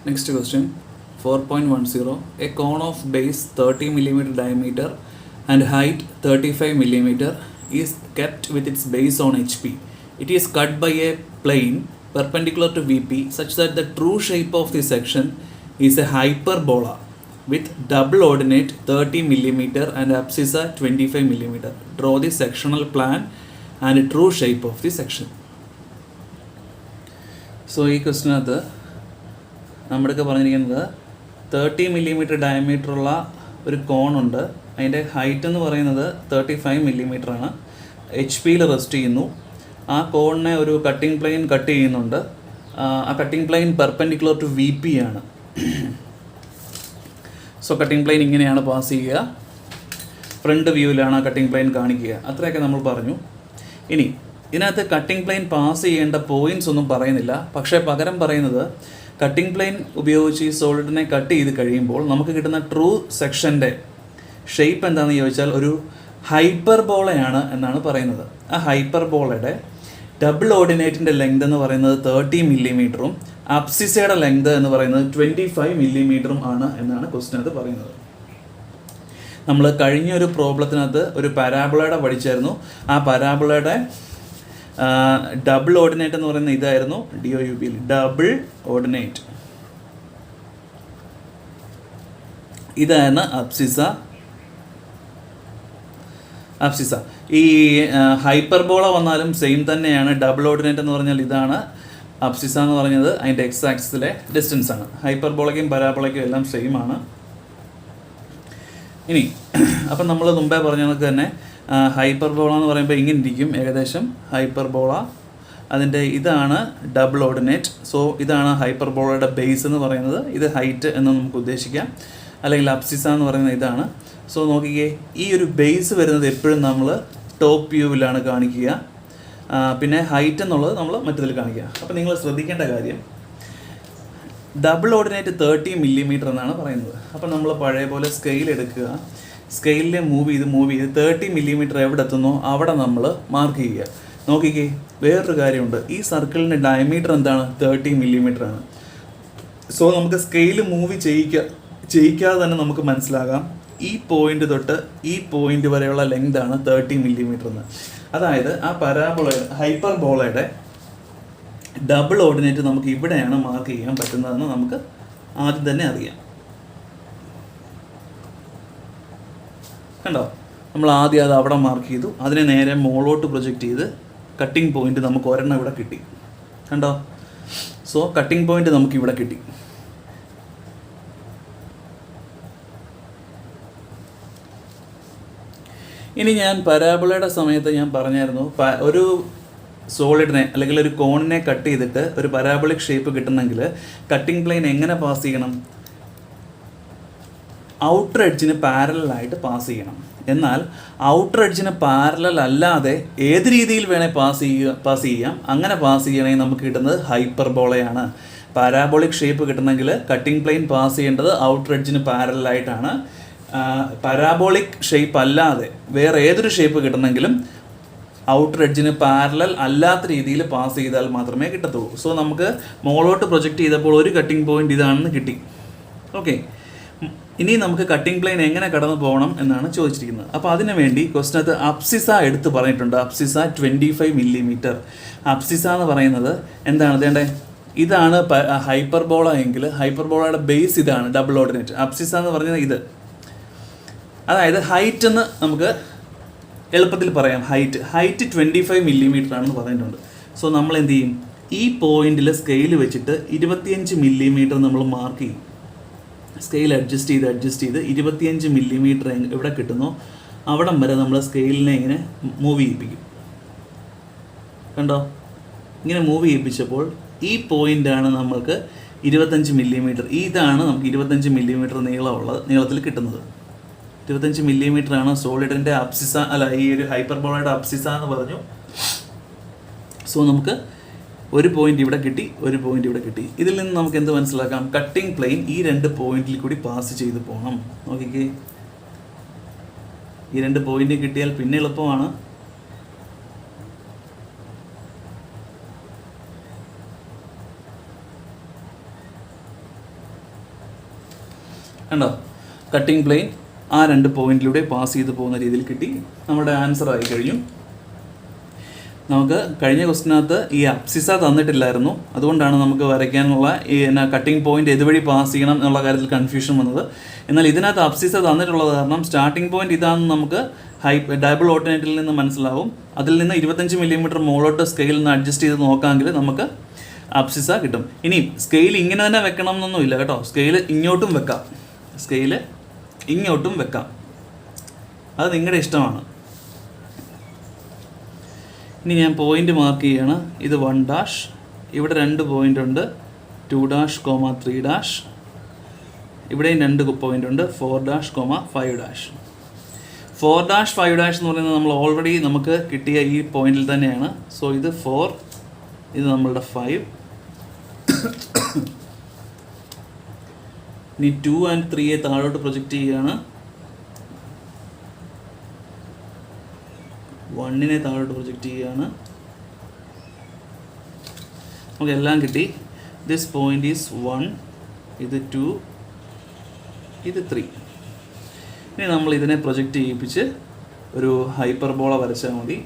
Next question 4.10. A cone of base 30 mm diameter and height 35 mm is kept with its base on HP. It is cut by a plane perpendicular to VP such that the true shape of the section is a hyperbola with double ordinate 30 mm and abscissa 25 mm. Draw the sectional plan and true shape of the section. So, ഈ ക്വസ്റ്റിനകത്ത് നമ്മുടെയൊക്കെ പറഞ്ഞിരിക്കുന്നത് 30 mm ഡയമീറ്ററുള്ള ഒരു കോണുണ്ട്. അതിൻ്റെ height എന്ന് പറയുന്നത് 35 mm ആണ്. HP-യിൽ rest ചെയ്യുന്നു. ആ കോണിനെ ഒരു കട്ടിംഗ് പ്ലെയിൻ കട്ട് ചെയ്യുന്നുണ്ട്. ആ cutting plane perpendicular to VP ആണ്. സോ കട്ടിംഗ് പ്ലെയിൻ ഇങ്ങനെയാണ് പാസ് ചെയ്യുക. ഫ്രണ്ട് വ്യൂവിലാണ് ആ കട്ടിംഗ് പ്ലെയിൻ കാണിക്കുക. അത്രയൊക്കെ നമ്മൾ പറഞ്ഞു. ഇനി ഇതിനകത്ത് കട്ടിംഗ് പ്ലെയിൻ പാസ് ചെയ്യേണ്ട പോയിൻറ്റ്സ് ഒന്നും പറയുന്നില്ല. പക്ഷേ പകരം പറയുന്നത് കട്ടിംഗ് പ്ലെയിൻ ഉപയോഗിച്ച് ഈ സോളിഡിനെ കട്ട് ചെയ്ത് കഴിയുമ്പോൾ നമുക്ക് കിട്ടുന്ന ട്രൂ സെക്ഷൻ്റെ ഷേപ്പ് എന്താണെന്ന് ചോദിച്ചാൽ ഒരു ഹൈപ്പർബോളയാണ് എന്നാണ് പറയുന്നത്. ആ ഹൈപ്പർബോളയുടെ ഡബിൾ ഓർഡിനേറ്റിൻ്റെ ലെങ്ത് എന്ന് പറയുന്നത് 30 mm അബ്സിസയുടെ ലെങ്ത് എന്ന് പറയുന്നത് 25 mm ആണ് എന്നാണ് ക്വസ്റ്റിനകത്ത് പറയുന്നത്. നമ്മൾ കഴിഞ്ഞ ഒരു പ്രോബ്ലത്തിനകത്ത് ഒരു പരാബോളയുടെ പഠിച്ചായിരുന്നു. ആ പരാബോളയുടെ ഡബിൾ ഓർഡിനേറ്റ് എന്ന് പറയുന്നത് ഇതായിരുന്നു. DOUBയിൽ ഡബിൾ ഓർഡിനേറ്റ് ഇതാണ് അബ്സിസ. ഈ ഹൈപ്പർബോള വന്നാലും സെയിം തന്നെയാണ്. ഡബിൾ ഓർഡിനേറ്റ് എന്ന് പറഞ്ഞാൽ ഇതാണ്. അബ്സിസ എന്ന് പറഞ്ഞത് അതിൻ്റെ എക്സ് ആക്സിസിലെ ഡിസ്റ്റൻസ് ആണ്. ഹൈപ്പർബോളയ്ക്കും പരാബോളയ്ക്കും എല്ലാം സെയിം ആണ്. ഇനി അപ്പം നമ്മൾ മുമ്പേ പറഞ്ഞ കണക്ക് തന്നെ ഹൈപ്പർബോള എന്ന് പറയുമ്പോൾ ഇങ്ങനെ ഇരിക്കും ഏകദേശം. ഹൈപ്പർബോള അതിൻ്റെ ഇതാണ് ഡബിൾ ഓർഡിനേറ്റ്. സോ ഇതാണ് ഹൈപ്പർബോളയുടെ ബേസ് എന്ന് പറയുന്നത്. ഇത് ഹൈറ്റ് എന്ന് നമുക്ക് ഉദ്ദേശിക്കാം. അല്ലെങ്കിൽ അബ്സിസ എന്ന് പറയുന്നത് ഇതാണ്. സോ നോക്കിക്കേ, ഈ ഒരു ബേസ് വരുന്നത് എപ്പോഴും നമ്മൾ ടോപ്പ് വ്യൂവിലാണ് കാണിക്കുക. പിന്നെ ഹൈറ്റ് എന്നുള്ളത് നമ്മൾ മറ്റതിൽ കാണിക്കുക. അപ്പോൾ നിങ്ങൾ ശ്രദ്ധിക്കേണ്ട കാര്യം ഡബിൾ ഓർഡിനേറ്റ് 30 mm എന്നാണ് പറയുന്നത്. അപ്പോൾ നമ്മൾ പഴയ പോലെ സ്കെയിൽ എടുക്കുക. സ്കെയിലിനെ മൂവ് ചെയ്ത് 30 mm എവിടെ എത്തുന്നോ അവിടെ നമ്മൾ മാർക്ക് ചെയ്യുക. നോക്കിക്കേ, വേറൊരു കാര്യമുണ്ട്. ഈ സർക്കിളിൻ്റെ ഡയമീറ്റർ എന്താണ്? 30 mm ആണ്. സോ നമുക്ക് സ്കെയിൽ മൂവ് ചെയ്യിക്കാതെ തന്നെ നമുക്ക് മനസ്സിലാകാം ഈ പോയിന്റ് തൊട്ട് ഈ പോയിന്റ് വരെയുള്ള ലെങ്താണ് 30 mm എന്ന്. അതായത് ആ ഹൈപ്പർബോളയുടെ ഡബിൾ ഓർഡിനേറ്റ് നമുക്ക് ഇവിടെയാണ് മാർക്ക് ചെയ്യാൻ പറ്റുന്നതെന്ന് നമുക്ക് ആദ്യം തന്നെ അറിയാം. കണ്ടോ, നമ്മൾ ആദ്യം അത് അവിടെ മാർക്ക് ചെയ്തു. അതിനെ നേരെ മുകളിലോട്ട് പ്രൊജക്റ്റ് ചെയ്ത് കട്ടിംഗ് പോയിന്റ് നമുക്ക് ഒരെണ്ണം ഇവിടെ കിട്ടി. കണ്ടോ, സോ കട്ടിംഗ് പോയിന്റ് നമുക്ക് ഇവിടെ കിട്ടി. ഇനി ഞാൻ പരാബോളയുടെ സമയത്ത് ഞാൻ പറഞ്ഞായിരുന്നു, ഒരു സോളിഡിനെ അല്ലെങ്കിൽ ഒരു കോണിനെ കട്ട് ചെയ്തിട്ട് ഒരു പരാബോളിക് ഷേപ്പ് കിട്ടണമെങ്കിൽ കട്ടിംഗ് പ്ലെയിൻ എങ്ങനെ പാസ് ചെയ്യണം? ഔട്ടർ എഡ്ജിന് പാരലായിട്ട് പാസ് ചെയ്യണം. എന്നാൽ ഔട്ടർ എഡ്ജിന് പാരലൽ അല്ലാതെ ഏത് രീതിയിൽ വേണേൽ പാസ് ചെയ്യാം. അങ്ങനെ പാസ് ചെയ്യണമെങ്കിൽ നമുക്ക് കിട്ടുന്നത് ഹൈപ്പർബോളയാണ്. പാരാബോളിക് ഷേപ്പ് കിട്ടണമെങ്കിൽ കട്ടിംഗ് പ്ലെയിൻ പാസ് ചെയ്യേണ്ടത് ഔട്ടർ എഡ്ജിന് പാരലായിട്ടാണ്. പാരാബോളിക് ഷേപ്പ് അല്ലാതെ വേറെ ഏതൊരു ഷേപ്പ് കിട്ടണമെങ്കിലും ഔട്ടർ എഡ്ജിന് പാരലൽ അല്ലാത്ത രീതിയിൽ പാസ് ചെയ്താൽ മാത്രമേ കിട്ടത്തുള്ളൂ. സോ നമുക്ക് മുകളിലോട്ട് പ്രൊജക്റ്റ് ചെയ്തപ്പോൾ ഒരു കട്ടിംഗ് പോയിന്റ് ഇതാണെന്ന് കിട്ടി. ഓക്കെ, ഇനി നമുക്ക് കട്ടിംഗ് പ്ലെയിൻ എങ്ങനെ കടന്നു പോകണം എന്നാണ് ചോദിച്ചിരിക്കുന്നത്. അപ്പോൾ അതിനു വേണ്ടി ക്വസ്റ്റിനകത്ത് അബ്സിസ എടുത്ത് പറഞ്ഞിട്ടുണ്ട്. Abscissa 25 mm. അബ്സിസ എന്ന് പറയുന്നത് എന്താണ്? വേണ്ടേ, ഇതാണ് ഹൈപ്പർബോള എങ്കിൽ ഹൈപ്പർബോളയുടെ ബേസ് ഇതാണ് ഡബിൾ ഓർഡിനേറ്റ്. അബ്സിസ എന്ന് പറഞ്ഞത് ഇത്. അതായത് ഹൈറ്റ് എന്ന് നമുക്ക് എളുപ്പത്തിൽ പറയാം. ഹൈറ്റ് 25 mm ആണെന്ന് പറഞ്ഞിട്ടുണ്ട്. സോ നമ്മൾ എന്ത് ചെയ്യും? ഈ പോയിന്റിൽ സ്കെയിൽ വെച്ചിട്ട് 25 mm നമ്മൾ മാർക്ക് ചെയ്യും. സ്കെയിൽ അഡ്ജസ്റ്റ് ചെയ്ത് 25 mm എവിടെ കിട്ടുന്നോ അവിടം വരെ നമ്മൾ സ്കെയിലിനെ ഇങ്ങനെ മൂവ് ചെയ്യിപ്പിക്കും. കണ്ടോ, ഇങ്ങനെ മൂവ് ചെയ്യിപ്പിച്ചപ്പോൾ ഈ പോയിൻ്റാണ് നമ്മൾക്ക് 25 mm. ഇതാണ് നമുക്ക് 25 mm നീളത്തിൽ കിട്ടുന്നത്. 25 mm ആണ് സോളിഡിൻ്റെ അബ്സിസ, അല്ല ഈ ഒരു ഹൈപ്പർബോളയുടെ അബ്സിസ എന്ന് പറഞ്ഞു. സോ നമുക്ക് ഒരു പോയിന്റ് ഇവിടെ കിട്ടി, ഒരു പോയിന്റ് ഇവിടെ കിട്ടി. ഇതിൽ നിന്ന് നമുക്ക് എന്ത് മനസ്സിലാക്കാം? കട്ടിംഗ് പ്ലെയിൻ ഈ രണ്ട് പോയിന്റിൽ കൂടി പാസ് ചെയ്ത് പോകണം. നോക്കിക്കേ, ഈ രണ്ട് പോയിന്റ് കിട്ടിയാൽ പിന്നെ എളുപ്പമാണ്. കണ്ടോ, കട്ടിംഗ് പ്ലെയിൻ ആ 2 പോയിന്റിലൂടെ പാസ് ചെയ്ത് പോകുന്ന രീതിയിൽ കിട്ടി. നമ്മുടെ ആൻസർ ആയി കഴിഞ്ഞു. നമുക്ക് കഴിഞ്ഞ ക്വസ്റ്റിനകത്ത് ഈ അബ്സിസ തന്നിട്ടില്ലായിരുന്നു, അതുകൊണ്ടാണ് നമുക്ക് വരയ്ക്കാനുള്ള ഈ കട്ടിംഗ് പോയിന്റ് ഇതുവഴി പാസ് ചെയ്യണം എന്നുള്ള കാര്യത്തിൽ കൺഫ്യൂഷൻ വന്നത്. എന്നാൽ ഇതിനകത്ത് അബ്സിസ തന്നിട്ടുള്ളത് കാരണം സ്റ്റാർട്ടിംഗ് പോയിന്റ് ഇതാണെന്ന് നമുക്ക് ഡബിൾ ഓൾട്ടർനേറ്ററിൽ നിന്ന് മനസ്സിലാവും. അതിൽ നിന്ന് 25 മില്ലിമീറ്റർ മുകളോട്ട് സ്കെയിൽ നിന്ന് അഡ്ജസ്റ്റ് ചെയ്ത് നോക്കാമെങ്കിൽ നമുക്ക് അബ്സിസ കിട്ടും. ഇനി സ്കെയിൽ ഇങ്ങനെ തന്നെ വെക്കണം എന്നൊന്നുമില്ല കേട്ടോ, സ്കെയിൽ ഇങ്ങോട്ടും വെക്കാം, സ്കെയിൽ ഇങ്ങോട്ടും വെക്കാം, അത് നിങ്ങളുടെ ഇഷ്ടമാണ്. ഇനി ഞാൻ പോയിന്റ് മാർക്ക് ചെയ്യാണ്. ഇത് 1', ഇവിടെ 2 പോയിന്റ് ഉണ്ട്, 2', 3', ഇവിടെയും 2 പോയിന്റ് ഉണ്ട്, 4', 5'. 4', 5' എന്ന് പറയുന്നത് നമ്മൾ ഓൾറെഡി നമുക്ക് കിട്ടിയ ഈ പോയിന്റിൽ തന്നെയാണ്. സോ ഇത് 4, ഇത് നമ്മളുടെ 5. ഇനി 2 and 3 താഴോട്ട് പ്രൊജക്റ്റ് ചെയ്യുകയാണ്. 1 താഴോട്ട് പ്രൊജക്റ്റ് ചെയ്യുകയാണ്. നമുക്ക് എല്ലാം കിട്ടി. ദിസ് പോയിന്റ് ഈസ് 1, ഇത് 2, ഇത് 3. ഇനി നമ്മൾ ഇതിനെ പ്രൊജക്റ്റ് ചെയ്യിപ്പിച്ച് ഒരു ഹൈപ്പർബോള വരച്ചാൽ മതി.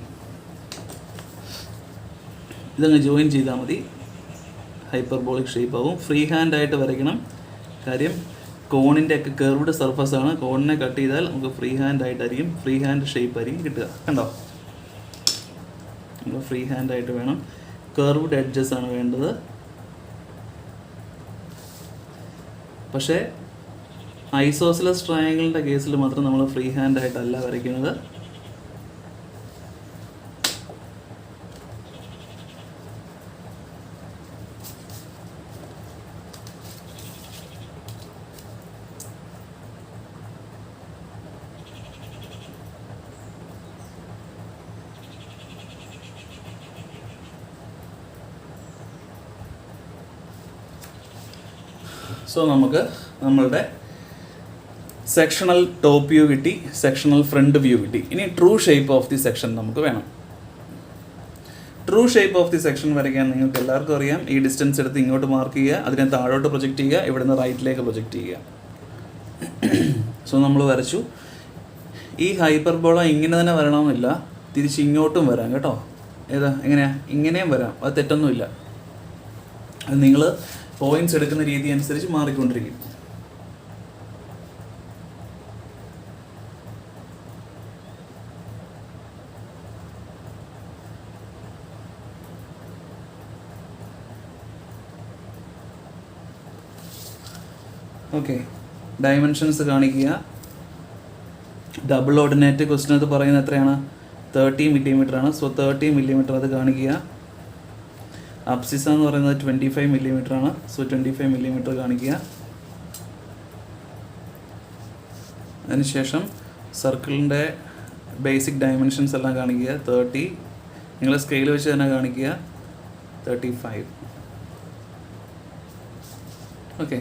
ഇതങ്ങ് ജോയിൻ ചെയ്താൽ മതി, ഹൈപ്പർബോളിക് ഷേപ്പ് ആവും. ഫ്രീ ഹാൻഡ് ആയിട്ട് വരയ്ക്കണം, കാര്യം കോണിൻ്റെ ഒക്കെ കർവ്ഡ് സർഫസ് ആണ്. കോണിനെ കട്ട് ചെയ്താൽ നമുക്ക് ഫ്രീ ഹാൻഡ് ആയിട്ടായിരിക്കും, ഫ്രീ ഹാൻഡ് ഷേപ്പ് ആയിരിക്കും കിട്ടുക. കണ്ടോ, നമ്മൾ ഫ്രീ ഹാൻഡ് ആയിട്ട് വേണം, കർവ്ഡ് എഡ്ജസ് ആണ് വേണ്ടത്. പക്ഷേ ഐസോസിലസ് ട്രയാങ്കിളിൻ്റെ കേസിൽ മാത്രം നമ്മൾ ഫ്രീ ഹാൻഡ് ആയിട്ടല്ല വരയ്ക്കുന്നത്. സോ നമുക്ക് നമ്മളുടെ സെക്ഷണൽ ടോപ്പ് വ്യൂ കിട്ടി, സെക്ഷണൽ ഫ്രണ്ട് വ്യൂ കിട്ടി. ഇനി true shape of the section നമുക്ക് വേണം. True shape of the section വരയ്ക്കാൻ നിങ്ങൾക്ക് എല്ലാവർക്കും അറിയാം. ഈ ഡിസ്റ്റൻസ് എടുത്ത് ഇങ്ങോട്ട് മാർക്ക് ചെയ്യുക, അതിനെ താഴോട്ട് പ്രൊജക്റ്റ് ചെയ്യുക, ഇവിടുന്ന് റൈറ്റിലേക്ക് പ്രൊജക്റ്റ് ചെയ്യുക. സോ നമ്മൾ വരച്ചു. ഈ ഹൈപ്പർബോള ഇങ്ങനെ തന്നെ വരണമെന്നില്ല, തിരിച്ച് ഇങ്ങോട്ടും വരാം കേട്ടോ. ഏതാ എങ്ങനെയാ, ഇങ്ങനെയും വരാം, അത് തെറ്റൊന്നുമില്ല. അത് നിങ്ങൾ പോയിന്റ്സ് എടുക്കുന്ന രീതി അനുസരിച്ച് മാറിക്കൊണ്ടിരിക്കും. ഓക്കെ, ഡയമെൻഷൻസ് കാണിക്കുക. ഡബിൾ ഓർഡിനേറ്റ് ക്വസ്റ്റിനകത്ത് പറയുന്നത് എത്രയാണ്? 30 മില്ലിമീറ്റർ ആണ്. സോ 30 മില്ലിമീറ്റർ അത് കാണിക്കുക. അബ്സിസ എന്ന് പറയുന്നത് 25 മില്ലിമീറ്റർ ആണ്. സോ 25 മില്ലിമീറ്റർ കാണിക്കുക. അതിനുശേഷം സർക്കിളിൻ്റെ ബേസിക് ഡയമെൻഷൻസ് എല്ലാം കാണിക്കുക. 30, നിങ്ങൾ സ്കെയിൽ വെച്ച് തന്നെ കാണിക്കുക. 35. ഓക്കെ.